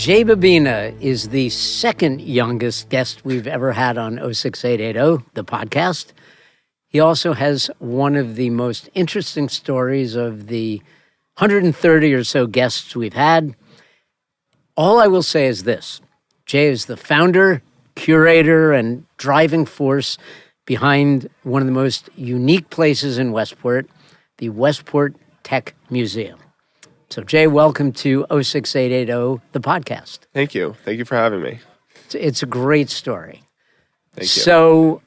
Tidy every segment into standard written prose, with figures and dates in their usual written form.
Jay Babina is the second youngest guest we've ever had on 06880, the podcast. He also has one of the most interesting stories of the 130 or so guests we've had. All I will say is this. Jay is the founder, curator, and driving force behind one of the most unique places in Westport, the Westport Tech Museum. So, Jay, welcome to 06880, the podcast. Thank you. Thank you for having me. It's a great story. Thank you. So,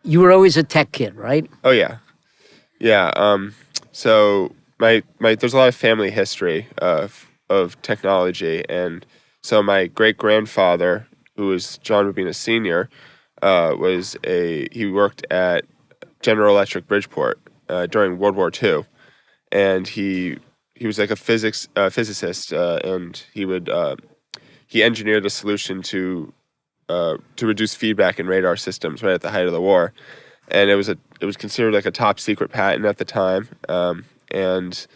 you were always a tech kid, right? Oh, yeah. Yeah. So, my there's a lot of family history of technology. And so my great-grandfather, who was John Babina Sr., he worked at General Electric Bridgeport during World War II. And he was like a physicist, and he engineered a solution to reduce feedback in radar systems right at the height of the war, and it was considered like a top secret patent at the time, and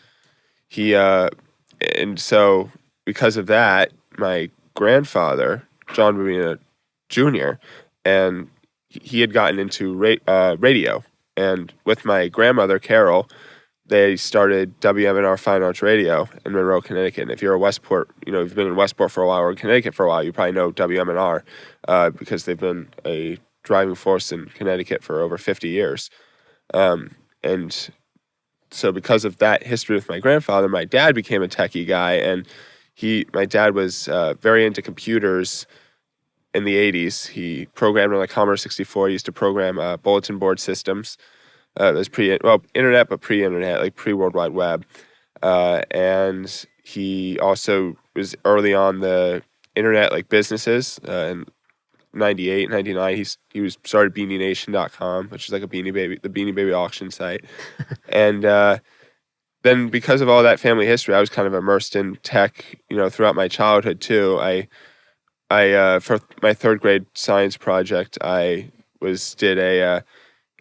so because of that, my grandfather John Babina Jr. and he had gotten into radio, and with my grandmother Carol, they started WMNR Fine Arts Radio in Monroe, Connecticut. And if you're a Westport, you've been in Westport for a while or in Connecticut for a while, you probably know WMNR because they've been a driving force in Connecticut for over 50 years. And so because of that history with my grandfather, my dad became a techie guy. And my dad was very into computers in the 80s. He programmed on the Commodore 64. He used to program bulletin board systems. It was internet, but pre-internet, like pre-World Wide Web. And he also was early on the internet, like businesses. In 98, 99, he started BeanieNation.com, which is like the Beanie Baby auction site. And then because of all that family history, I was kind of immersed in tech, throughout my childhood too. I for my third grade science project,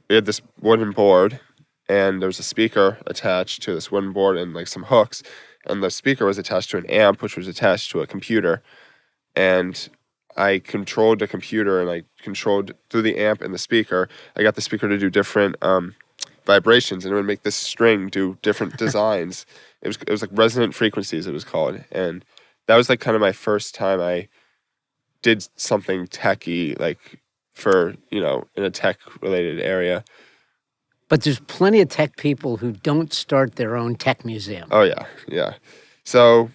we had this wooden board, and there was a speaker attached to this wooden board and like some hooks, and the speaker was attached to an amp, which was attached to a computer, and I controlled the computer, and I controlled through the amp and the speaker. I got the speaker to do different vibrations, and it would make this string do different designs. It was like resonant frequencies, it was called, and that was like kind of my first time I did something techy, like for, in a tech-related area. But there's plenty of tech people who don't start their own tech museum. Oh, yeah. So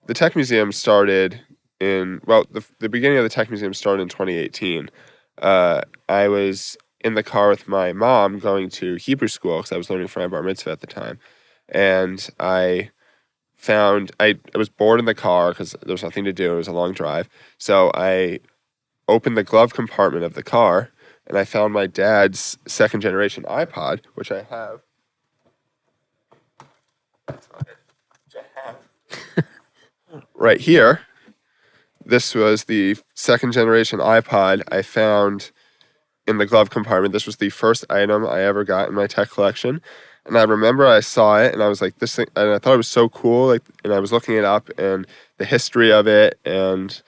the tech museum started the beginning of the tech museum started in 2018. I was in the car with my mom going to Hebrew school because I was learning for my bar mitzvah at the time. And I was bored in the car because there was nothing to do. It was a long drive. So I opened the glove compartment of the car, and I found my dad's second generation iPod, which I have. Right here. This was the second generation iPod I found in the glove compartment. This was the first item I ever got in my tech collection. And I remember I saw it, and I was like, this thing, and I thought it was so cool. And I was looking it up and the history of it, and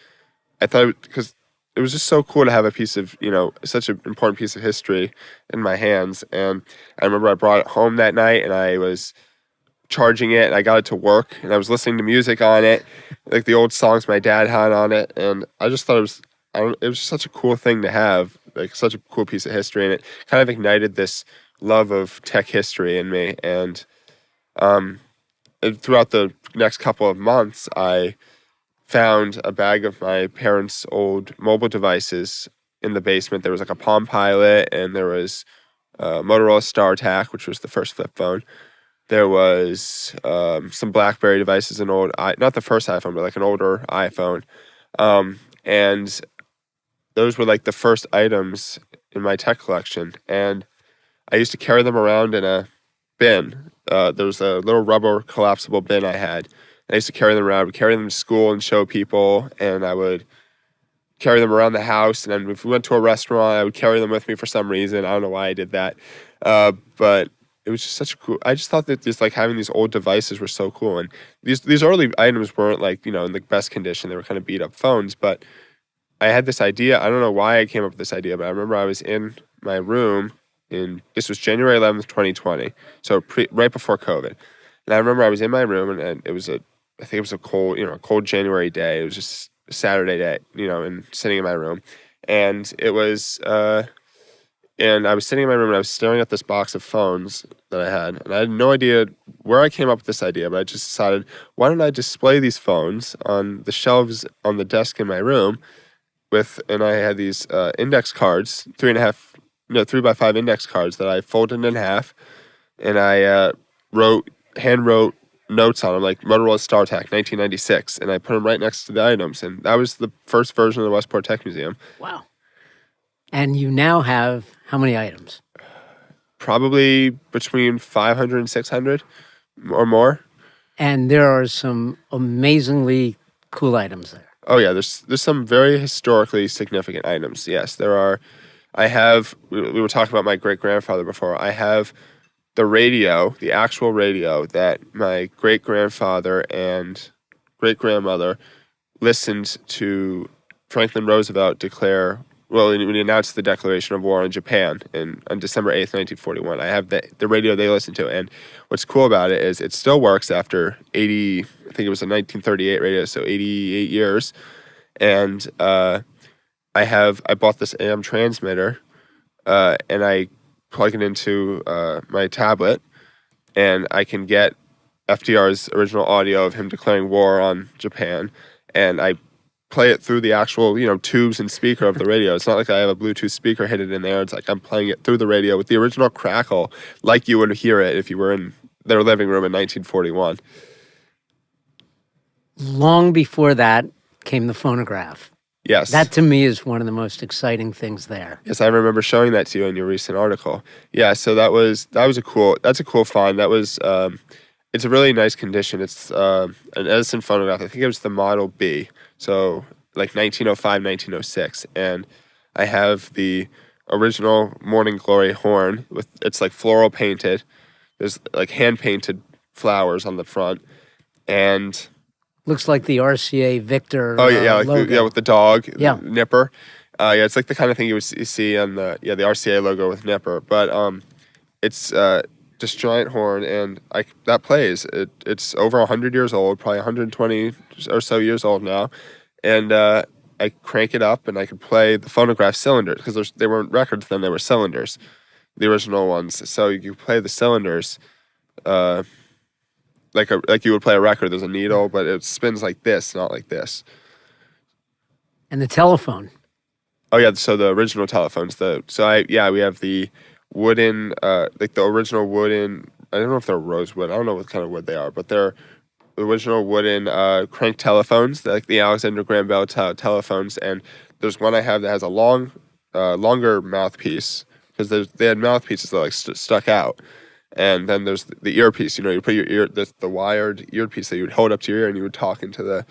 I thought because it was just so cool to have a piece of, such an important piece of history in my hands. And I remember I brought it home that night, and I was charging it, and I got it to work, and I was listening to music on it, like the old songs my dad had on it. And I just thought it was just such a cool thing to have, like such a cool piece of history. And it kind of ignited this love of tech history in me. And throughout the next couple of months, I found a bag of my parents' old mobile devices in the basement. There was like a Palm Pilot, and there was Motorola StarTAC, which was the first flip phone. There was some BlackBerry devices, not the first iPhone, but like an older iPhone. And those were like the first items in my tech collection. And I used to carry them around in a bin. There was a little rubber collapsible bin I had. I used to carry them around. I would carry them to school and show people, and I would carry them around the house. And then if we went to a restaurant, I would carry them with me for some reason. I don't know why I did that. But it was just such a cool. I just thought that just like having these old devices were so cool, and these early items weren't like in the best condition. They were kind of beat up phones, but I had this idea. I don't know why I came up with this idea, but I remember I was in my room this was January 11th, 2020, so right before COVID, and I remember I was in my room, and it was I think it was a cold January day. It was just a Saturday day, and sitting in my room, and it was. And I was sitting in my room and I was staring at this box of phones that I had. And I had no idea where I came up with this idea, but I just decided, why don't I display these phones on the shelves on the desk in my room and I had these index cards, 3x5 index cards that I folded in half. And I hand wrote notes on them, like Motorola StarTAC 1996. And I put them right next to the items. And that was the first version of the Westport Tech Museum. Wow. And you now have how many items? Probably between 500 and 600 or more. And there are some amazingly cool items there. Oh yeah, there's some very historically significant items. Yes, there are. We were talking about my great-grandfather before. I have the actual radio that my great-grandfather and great-grandmother listened to Franklin Roosevelt declare. Well, when he announced the declaration of war on Japan on December 8th, 1941, I have the radio they listened to. And what's cool about it is it still works after 80, I think it was a 1938 radio, so 88 years. And I bought this AM transmitter, and I plug it into my tablet, and I can get FDR's original audio of him declaring war on Japan, and I play it through the actual, tubes and speaker of the radio. It's not like I have a Bluetooth speaker hidden in there. It's like I'm playing it through the radio with the original crackle, like you would hear it if you were in their living room in 1941. Long before that came the phonograph. Yes. That to me is one of the most exciting things there. Yes, I remember showing that to you in your recent article. Yeah, so that's a cool find. That was it's a really nice condition. It's an Edison phonograph. I think it was the Model B. So like 1905, 1906. And I have the original Morning Glory horn it's like floral painted. There's like hand painted flowers on the front. And looks like the RCA Victor logo. With the dog, yeah. Nipper. It's like the kind of thing you see on the RCA logo with Nipper. But it's this giant horn, and that plays. It's over 100 years old, probably 120 or so years old now, and I crank it up, and I can play the phonograph cylinders, because they weren't records then, they were cylinders, the original ones. So you play the cylinders like you would play a record. There's a needle, but it spins like this, not like this. And the telephone. Oh yeah, so the original telephones. We have the wooden, like the original wooden. I don't know if they're rosewood. I don't know what kind of wood they are, but they're the original wooden crank telephones, like the Alexander Graham Bell telephones. And there's one I have that has a longer mouthpiece, because they had mouthpieces that stuck out. And then there's the earpiece. You put the wired earpiece that you would hold up to your ear, and you would talk into the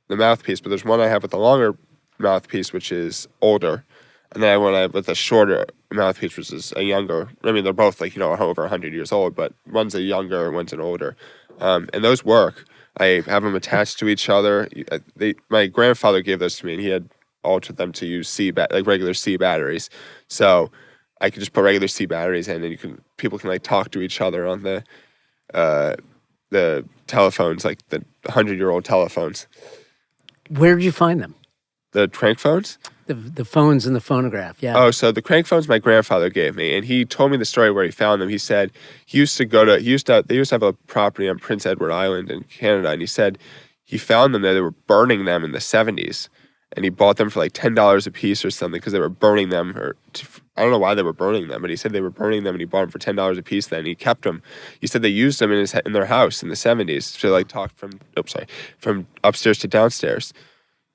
mouthpiece. But there's one I have with a longer mouthpiece, which is older. And then I have with a shorter mouthpiece, which is a younger. I mean, they're both over 100 years old, but one's a younger, one's an older. And those work. I have them attached to each other. My grandfather gave those to me, and he had altered them to use regular C batteries. So I could just put regular C batteries in, and people can talk to each other on the telephones, like the 100-year-old telephones. Where did you find them? The crank phones? The phones and the phonograph, yeah. Oh, so the crank phones my grandfather gave me, and he told me the story where he found them. He said they used to have a property on Prince Edward Island in Canada, and he said he found them there. They were burning them in the 70s, and he bought them for like $10 a piece or something, because they were burning them, I don't know why they were burning them, but he said they were burning them, and he bought them for $10 a piece then. He kept them. He said they used them in their house in the 70s to talk from upstairs to downstairs.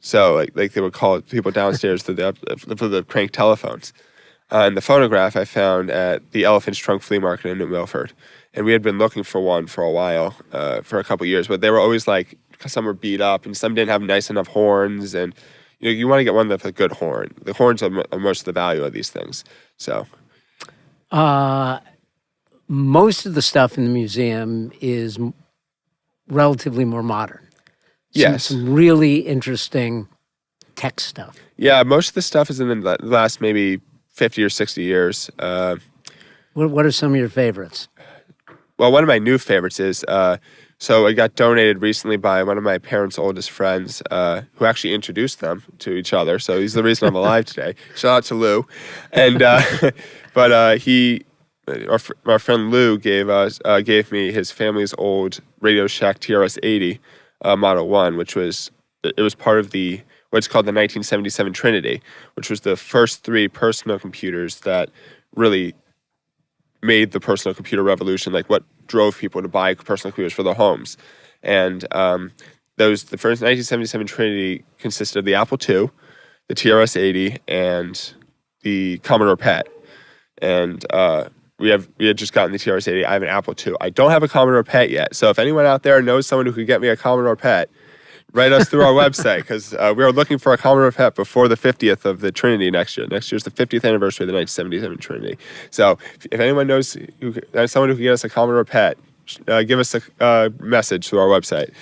So they would call people downstairs for the crank telephones. And the phonograph I found at the Elephant's Trunk Flea Market in New Milford. And we had been looking for one for a while, for a couple of years, but they were always some were beat up, and some didn't have nice enough horns, and you want to get one with a good horn. The horns are most of the value of these things. So, most of the stuff in the museum is relatively more modern. Yes. Some really interesting tech stuff. Yeah, most of the stuff is in the last maybe 50 or 60 years. What are some of your favorites? Well, one of my new favorites is, so it got donated recently by one of my parents' oldest friends, who actually introduced them to each other. So he's the reason I'm alive today. Shout out to Lou. And, but our friend Lou gave me his family's old Radio Shack TRS-80 Model 1, which was part of what's called the 1977 Trinity, which was the first 3 personal computers that really made the personal computer revolution, like what drove people to buy personal computers for their homes. And the first 1977 Trinity consisted of the Apple II, the TRS-80, and the Commodore PET. And we had just gotten the TRS-80. I have an Apple II. I don't have a Commodore PET yet. So if anyone out there knows someone who could get me a Commodore PET, write us through our website, because we are looking for a Commodore PET before the 50th of the Trinity next year. Next year's the 50th anniversary of the 1977 Trinity. So if anyone knows someone who can get us a Commodore PET, give us a message through our website.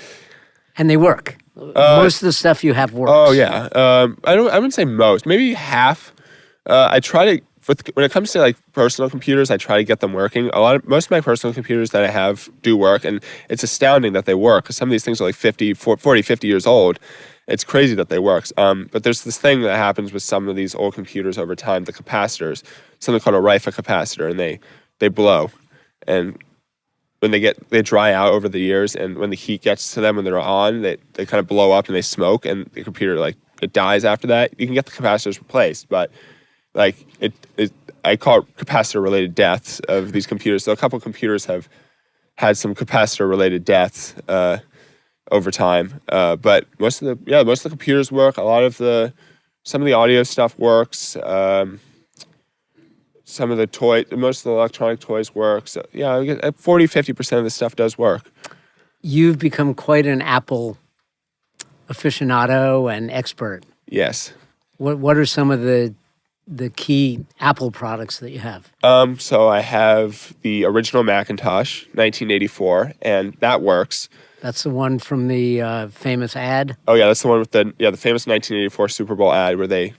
And they work. Most of the stuff you have works. Oh yeah. I wouldn't say most. Maybe half. I try to. When it comes to like personal computers, I try to get them working. Most of my personal computers that I have do work, and it's astounding that they work, because some of these things are like 40, 50 years old. It's crazy that they work. But there's this thing that happens with some of these old computers over time, the capacitors, something called a Rifa capacitor, and they blow. And when they dry out over the years, and when the heat gets to them when they're on, they kind of blow up and they smoke, and the computer, like, it dies after that. You can get the capacitors replaced, but like I call it capacitor-related deaths of these computers. So a couple computers have had some capacitor-related deaths over time. But most of the computers work. Some of the audio stuff works. Some of most of the electronic toys work. So yeah, 40-50% of the stuff does work. You've become quite an Apple aficionado and expert. Yes. What are some of the key Apple products that you have? So I have the original Macintosh, 1984, and that works. That's the one from the famous ad? Oh yeah, that's the one with the famous 1984 Super Bowl ad where they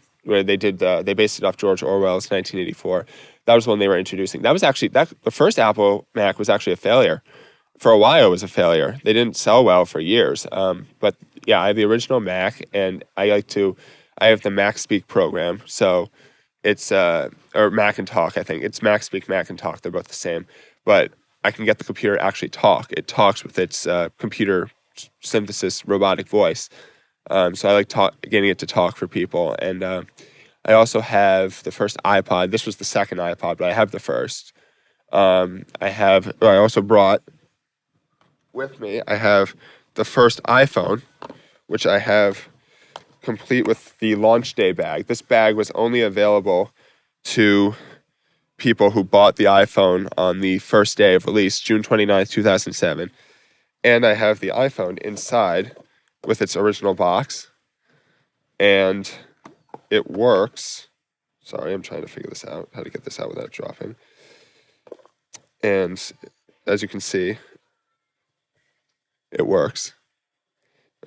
based it off George Orwell's 1984. That was the one they were introducing. That was actually the first Apple Mac was actually a failure. For a while, it was a failure. They didn't sell well for years. But yeah, I have the original Mac, and I have the MacSpeak program. So it's or Macintalk, I think. It's MacSpeak, Macintalk. They're both the same. But I can get the computer to actually talk. It talks with its computer synthesis robotic voice. So I like getting it to talk for people. And I also have the first iPod. This was the second iPod, but I have the first. I also brought with me, I have the first iPhone, which I have complete with the launch day bag. This bag was only available to people who bought the iPhone on the first day of release, June 29th, 2007. And I have the iPhone inside with its original box. And it works. Sorry, I'm trying to figure this out, how to get this out without dropping. And as you can see, it works.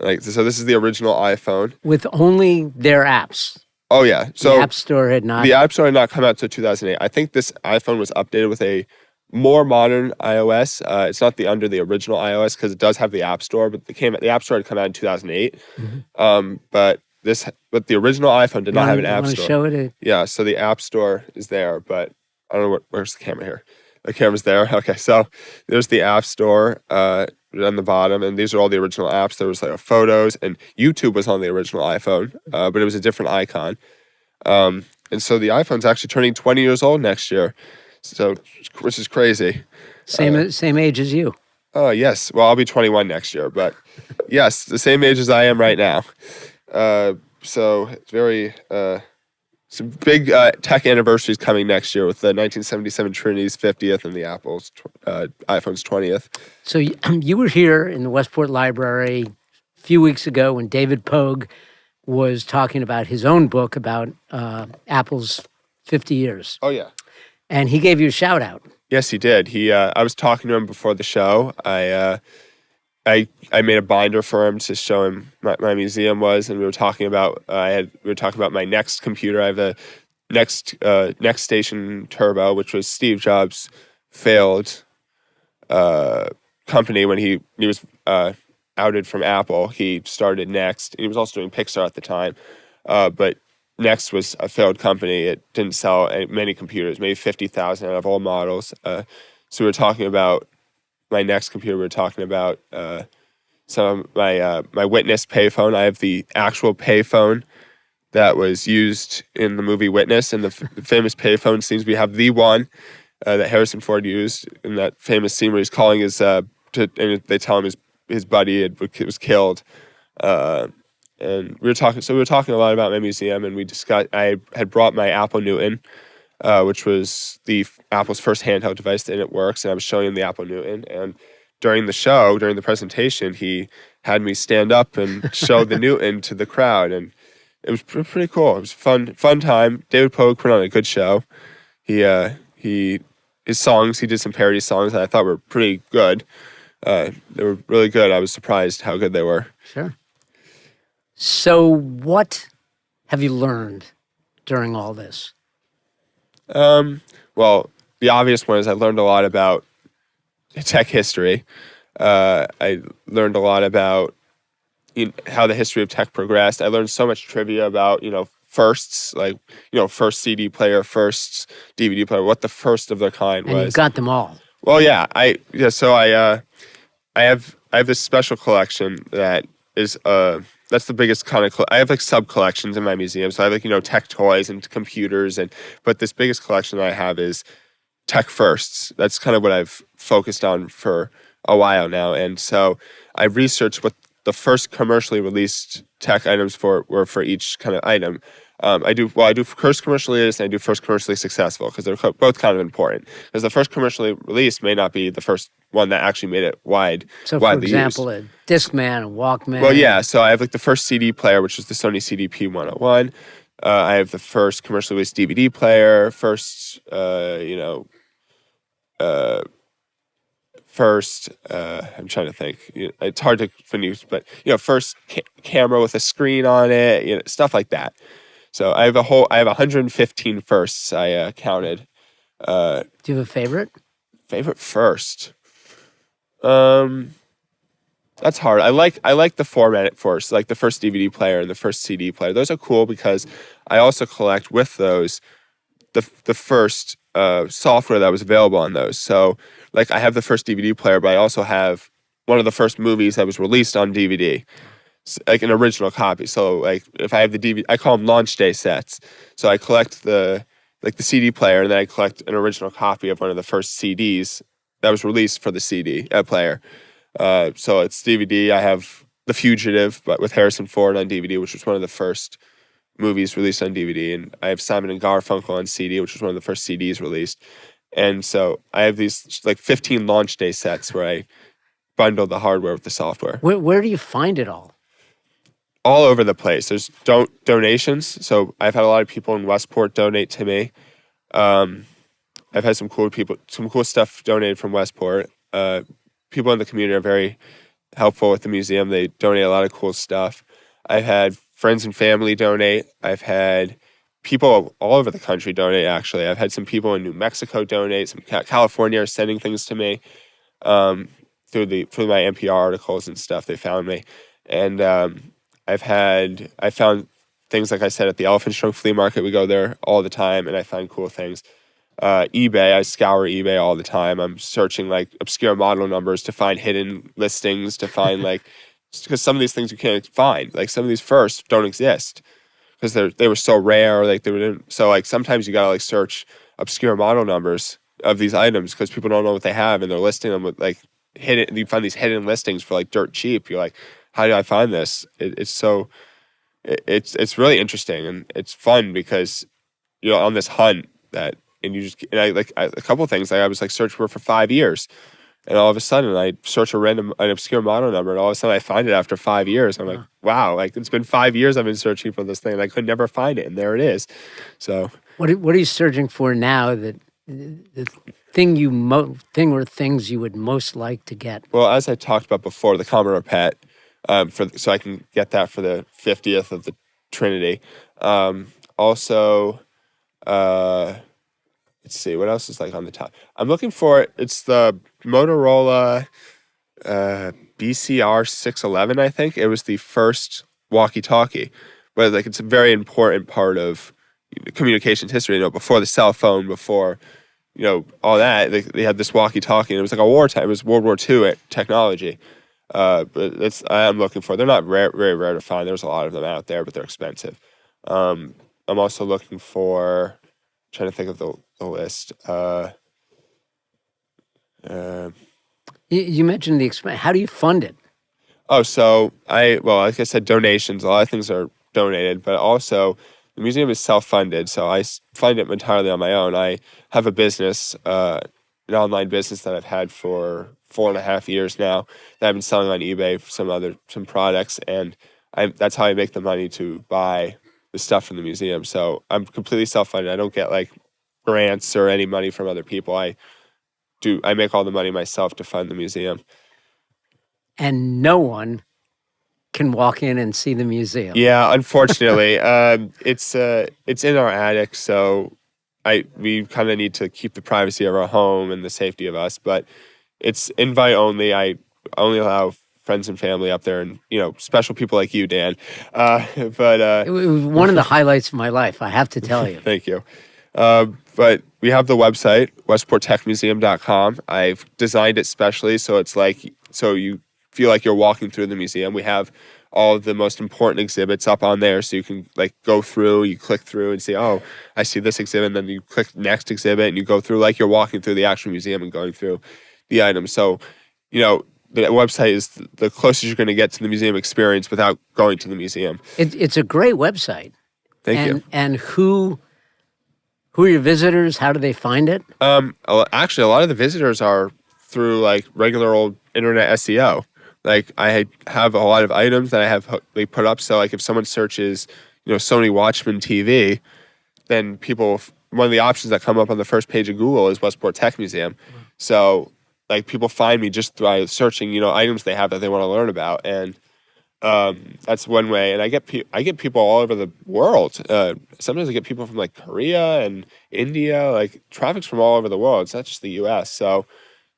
So this is the original iPhone. With only their apps. Oh, yeah. So the App Store had not. The App Store had not come out until 2008. I think this iPhone was updated with a more modern iOS. It's not under the original iOS because it does have the App Store, but the App Store had come out in 2008. Mm-hmm. But the original iPhone did not have an App Store. Show it? Yeah, so the App Store is there, but I don't know where's the camera here. The camera's there. Okay, so there's the App Store on the bottom, and these are all the original apps. There was like photos, and YouTube was on the original iPhone, but it was a different icon. And so the iPhone's actually turning 20 years old next year, so which is crazy. Same age as you. Oh, yes. Well, I'll be 21 next year, but yes, the same age as I am right now. So it's very... some big tech anniversaries coming next year with the 1977 Trinity's 50th and the Apple's iPhone's 20th. So you were here in the Westport Library a few weeks ago when David Pogue was talking about his own book about Apple's 50 years. Oh, yeah. And he gave you a shout out. Yes, he did. I was talking to him before the show. I made a binder for him to show him my museum was, and we were talking about my next computer. I have a next Station Turbo, which was Steve Jobs' failed company when he was outed from Apple. He started Next. He was also doing Pixar at the time, but Next was a failed company. It didn't sell many computers, maybe 50,000 out of all models. So we were talking about my next computer. We were talking about some of my Witness payphone. I have the actual payphone that was used in the movie Witness, and the famous payphone seems we have the one that Harrison Ford used in that famous scene where he's calling and they tell him his buddy was killed. And we were talking a lot about my museum, and I had brought my Apple Newton, which was Apple's first handheld device, and it works. And I was showing him the Apple Newton. And during the presentation, he had me stand up and show the Newton to the crowd, and it was pretty cool. It was fun time. David Pogue put on a good show. His songs, he did some parody songs that I thought were pretty good. They were really good. I was surprised how good they were. Sure. So what have you learned during all this? Well, the obvious one is I learned a lot about tech history. I learned a lot about how the history of tech progressed. I learned so much trivia about, firsts, like, first CD player, first DVD player, what the first of their kind was. And you've got them all. Well, yeah. So I have this special collection that is that's the biggest kind of I have like sub collections in my museum. So I have like tech toys and computers, but this biggest collection that I have is tech firsts. That's kind of what I've focused on for a while now. And so I researched what the first commercially released tech items were for each kind of item. I do first commercially released and I do first commercially successful, because they're both kind of important. Because the first commercially released may not be the first one that actually made it widely used. So, for example, a Discman, a Walkman. Well, yeah. So I have like the first CD player, which is the Sony CDP-101. I have the first commercially released DVD player, first, I'm trying to think. It's hard to finish, but first camera with a screen on it, stuff like that. So I have 115 firsts I counted. Do you have a favorite? Favorite first? That's hard. I like the format first, like the first DVD player and the first CD player. Those are cool because I also collect with those the first software that was available on those. So like I have the first DVD player, but I also have one of the first movies that was released on DVD, like an original copy. So like if I have the DVD, I call them launch day sets. So I collect the CD player, and then I collect an original copy of one of the first CDs that was released for the CD player. So it's DVD. I have The Fugitive, but with Harrison Ford on DVD, which was one of the first movies released on DVD. And I have Simon and Garfunkel on CD, which was one of the first CDs released. And so I have these like 15 launch day sets where I bundle the hardware with the software. Where do you find it all? All over the place. There's donations. So I've had a lot of people in Westport donate to me. I've had some cool stuff donated from Westport. People in the community are very helpful with the museum. They donate a lot of cool stuff. I've had friends and family donate. I've had people all over the country donate, actually. I've had some people in New Mexico donate. Some California are sending things to me through my NPR articles and stuff. They found me. And I found things, like I said, at the Elephant Trunk Flea Market. We go there all the time, and I find cool things. eBay, I scour eBay all the time. I'm searching like obscure model numbers to find hidden listings, to find like, because some of these things you can't find. Like some of these firsts don't exist because they were so rare. Or, like so like sometimes you gotta like search obscure model numbers of these items because people don't know what they have, and they're listing them with like hidden. You find these hidden listings for like dirt cheap. You're like, how do I find this? It's really interesting, and it's fun because you're on this hunt that. And a couple of things. Like I was like searching for 5 years, and all of a sudden I search an obscure model number, and all of a sudden I find it after 5 years. I'm like, wow! Like it's been 5 years I've been searching for this thing, and I could never find it, and there it is. So what are you searching for now? That thing or things you would most like to get? Well, as I talked about before, the Commodore PET, so I can get that for the 50th of the Trinity. Also, let's see, what else is like on the top? I'm looking for, it's the Motorola BCR 611, I think. It was the first walkie-talkie. But like it's a very important part of communications history. Before the cell phone, before all that, they had this walkie-talkie, and it was like a wartime. It was World War II technology. But I'm looking for. They're not very rare to find. There's a lot of them out there, but they're expensive. I'm also looking for. Trying to think of the list. You mentioned the expense. How do you fund it? Oh, so like I said, donations. A lot of things are donated, but also the museum is self-funded, so I fund it entirely on my own. I have a business, an online business that I've had for 4.5 years now that I've been selling on eBay for some products, and that's how I make the money to buy the stuff from the museum. So I'm completely self-funded. I don't get like grants or any money from other people. I make all the money myself to fund the museum. And no one can walk in and see the museum. Yeah, unfortunately, it's in our attic, so we kind of need to keep the privacy of our home and the safety of us. But it's invite only. I only allow friends and family up there, and special people like you, Dan. But it was one of the highlights of my life, I have to tell you. Thank you. But we have the website, westporttechmuseum.com. I've designed it specially so it's so you feel like you're walking through the museum. We have all of the most important exhibits up on there, so you can go through, you click through and see, oh, I see this exhibit, and then you click next exhibit and you go through like you're walking through the actual museum and going through the items. So, the website is the closest you're going to get to the museum experience without going to the museum. It's a great website. Thank you. And who are your visitors? How do they find it? Actually, a lot of the visitors are through regular old internet SEO. I have a lot of items that they put up. So if someone searches, Sony Watchman TV, then one of the options that come up on the first page of Google is Westport Tech Museum. So people find me just by searching, items they have that they want to learn about. And that's one way. And I get people all over the world. Sometimes I get people from Korea and India. Traffic's from all over the world. It's not just the U.S. So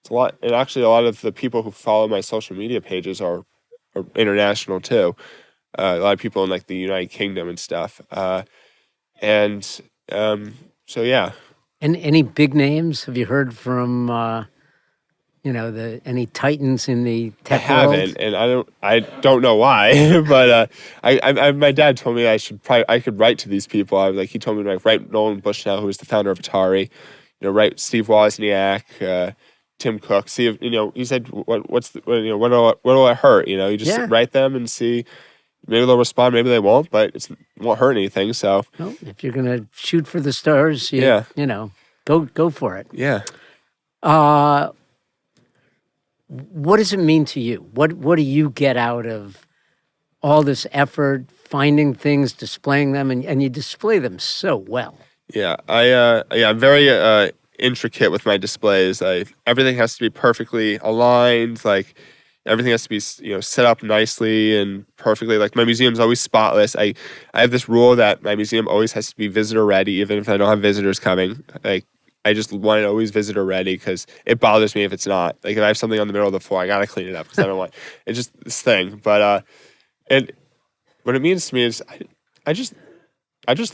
it's a lot. And actually, a lot of the people who follow my social media pages are international too. A lot of people in the United Kingdom and stuff. So yeah. And any big names? Have you heard from any titans in the tech world? I haven't, and I don't know why. But my dad told me I could write to these people. He told me to write Nolan Bushnell, who was the founder of Atari. Write Steve Wozniak, Tim Cook. See if he said what'll it hurt? You just write them and see. Maybe they'll respond, maybe they won't, but it won't hurt anything. So, well, if you're gonna shoot for the stars, go for it. Yeah. What does it mean to you? What do you get out of all this effort, finding things, displaying them, and you display them so well? Yeah, I'm very intricate with my displays. Everything has to be perfectly aligned. Everything has to be set up nicely and perfectly. My museum's always spotless. I have this rule that my museum always has to be visitor ready, even if I don't have visitors coming. I just want it always visitor ready because it bothers me if it's not. If I have something on the middle of the floor, I gotta clean it up because I don't want it's just this thing. But and what it means to me is I just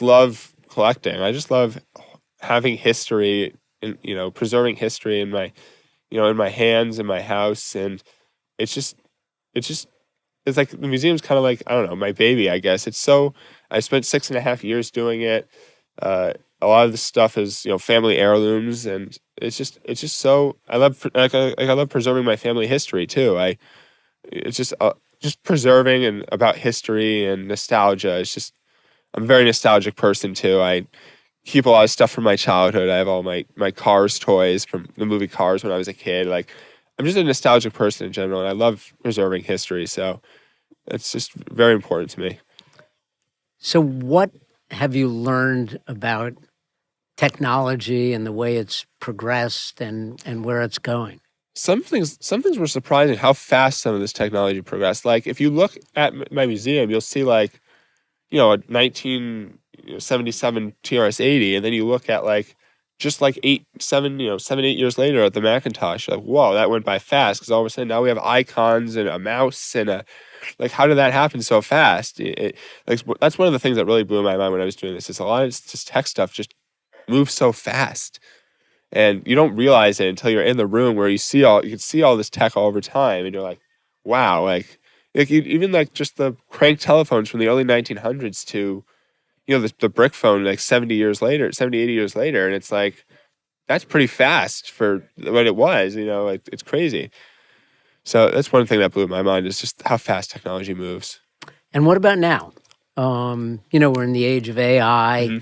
love collecting. I just love having history and preserving history in my in my hands, in my house, and it's the museum's kind of I don't know, my baby, I guess. I spent 6.5 years doing it. A lot of the stuff is, family heirlooms, and it's just so, I love preserving my family history too. It's just preserving and about history and nostalgia. I'm a very nostalgic person too. I keep a lot of stuff from my childhood. I have all my Cars toys from the movie Cars when I was a kid. I'm just a nostalgic person in general, and I love preserving history. So it's just very important to me. So what have you learned about technology and the way it's progressed and where it's going? Some things were surprising how fast some of this technology progressed. Like if you look at my museum, you'll see like, a 1977 TRS-80, and then you look at like just like 7, 8 years later at the Macintosh, you're like, whoa, that went by fast, because all of a sudden now we have icons and a mouse and like, how did that happen so fast? Like, that's one of the things that really blew my mind when I was doing this. Is a lot of this tech stuff just moves so fast. And you don't realize it until you're in the room where you can see all this tech all over time, and you're like, wow, like even like just the crank telephones from the early 1900s to, the brick phone like 70, 80 years later, and it's like, that's pretty fast for what it was, like it's crazy. So that's one thing that blew my mind, is just how fast technology moves. And what about now? We're in the age of AI.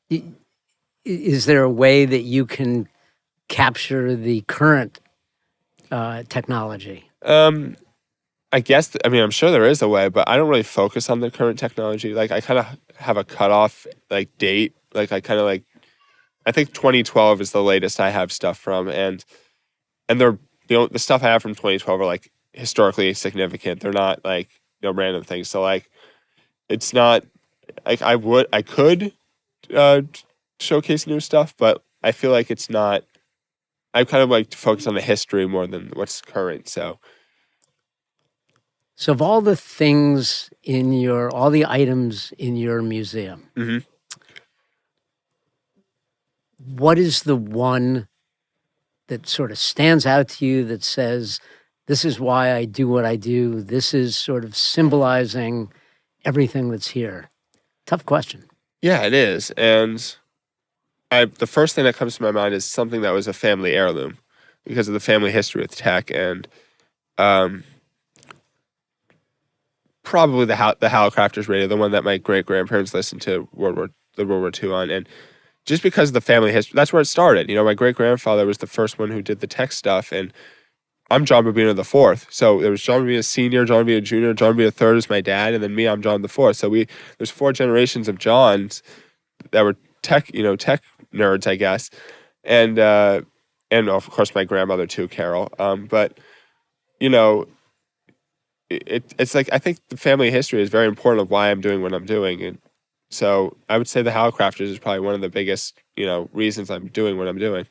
Mm-hmm. Is there a way that you can capture the current technology? I guess, I'm sure there is a way, but I don't really focus on the current technology. Like, I kind of have a cutoff, like, date. Like, I think 2012 is the latest I have stuff from. And they're, the stuff I have from 2012 are, like, historically significant. They're not, like, random things. So, like, it's not, like, I could showcase new stuff, but I feel like it's not, I kind of like to focus on the history more than what's current. So of all the things all the items in your museum, mm-hmm. What is the one that sort of stands out to you that says, this is why I do what I do, this is sort of symbolizing everything that's here? Tough question. Yeah, it is. And the first thing that comes to my mind is something that was a family heirloom because of the family history with tech, and probably the Hallicrafters radio, the one that my great-grandparents listened to World War II on. And just because of the family history, that's where it started. My great-grandfather was the first one who did the tech stuff, and I'm John Babina the fourth. So there was John Babina Sr., John Babina Jr., John Babina III is my dad, and then me, I'm John the fourth. So there's 4 generations of Johns that were tech nerds, I guess, and of course my grandmother too, Carol. But it's like, I think the family history is very important of why I'm doing what I'm doing, and so I would say the Hallicrafters is probably one of the biggest reasons I'm doing what I'm doing.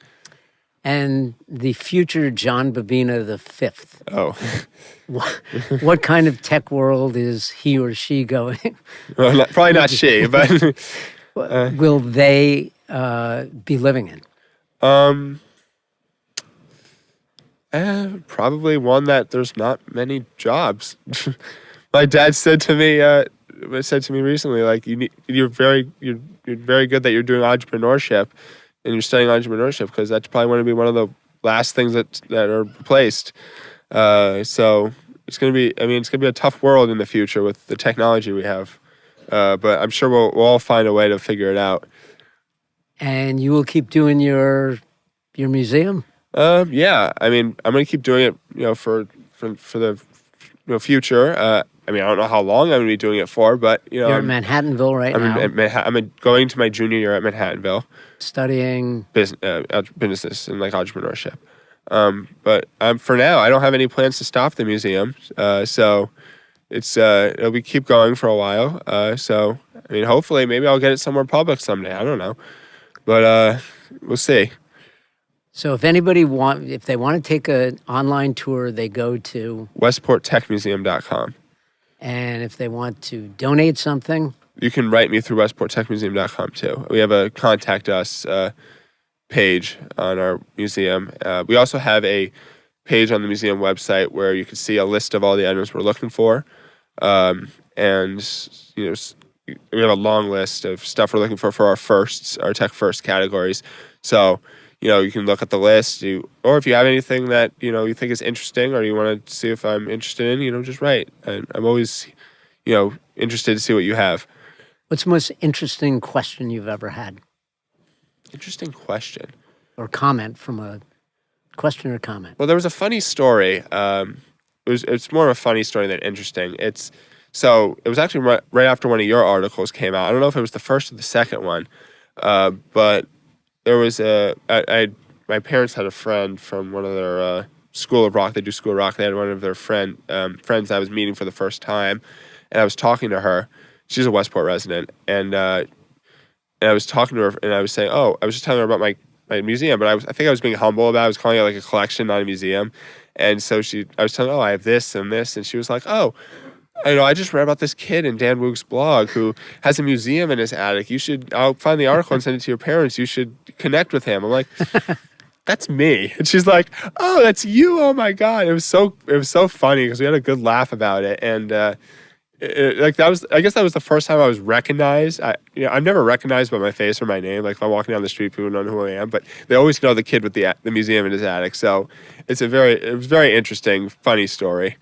And the future John Babina the fifth. Oh, what kind of tech world is he or she going? Well, probably not she, but will they be living in? Probably one that there's not many jobs. My dad said to me recently, like, you're very good that you're doing entrepreneurship and you're studying entrepreneurship, because that's probably going to be one of the last things that are replaced. So it's going to be a tough world in the future with the technology we have. But I'm sure we'll all find a way to figure it out. And you will keep doing your museum? Yeah. I'm going to keep doing it, for the future. I don't know how long I'm going to be doing it for, but you're at Manhattanville right now. I'm going to my junior year at Manhattanville, studying business and like entrepreneurship. But for now, I don't have any plans to stop the museum. So it's it'll be keep going for a while. So hopefully, maybe I'll get it somewhere public someday. I don't know, but we'll see. So if anybody if they want to take an online tour, they go to WestportTechMuseum.com. And if they want to donate something, you can write me through WestportTechMuseum.com too. We have a contact us page on our museum. We also have a page on the museum website where you can see a list of all the items we're looking for. And we have a long list of stuff we're looking for our tech first categories. So you can look at the list, or if you have anything that, you think is interesting or you want to see if I'm interested in, just write. And I'm always, interested to see what you have. What's the most interesting question you've ever had? Interesting question. Or comment from a question or comment. Well, there was a funny story. It's more of a funny story than interesting. It was actually right after one of your articles came out. I don't know if it was the first or the second one, but there was my parents had a friend from one of their School of Rock. They do School of Rock. They had one of their friends I was meeting for the first time, and I was talking to her. She's a Westport resident, and I was talking to her, and I was saying, I was just telling her about my museum, but I think I was being humble about it. I was calling it like a collection, not a museum. And so I was telling her, I have this and this, and she was like, I just read about this kid in Dan Woog's blog who has a museum in his attic. I'll find the article and send it to your parents. You should connect with him. I'm like, that's me. And she's like, oh, that's you. Oh my God. It was so funny because we had a good laugh about it. And, I guess that was the first time I was recognized. I'm never recognized by my face or my name. Like if I'm walking down the street, people don't know who I am, but they always know the kid with the museum in his attic. So it was very interesting, funny story.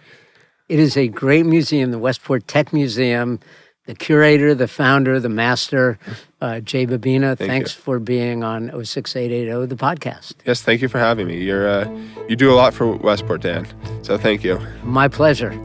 It is a great museum, the Westport Tech Museum. The curator, the founder, the master, Jay Babina, thanks for being on 06880, the podcast. Yes, thank you for having me. You do a lot for Westport, Dan. So thank you. My pleasure.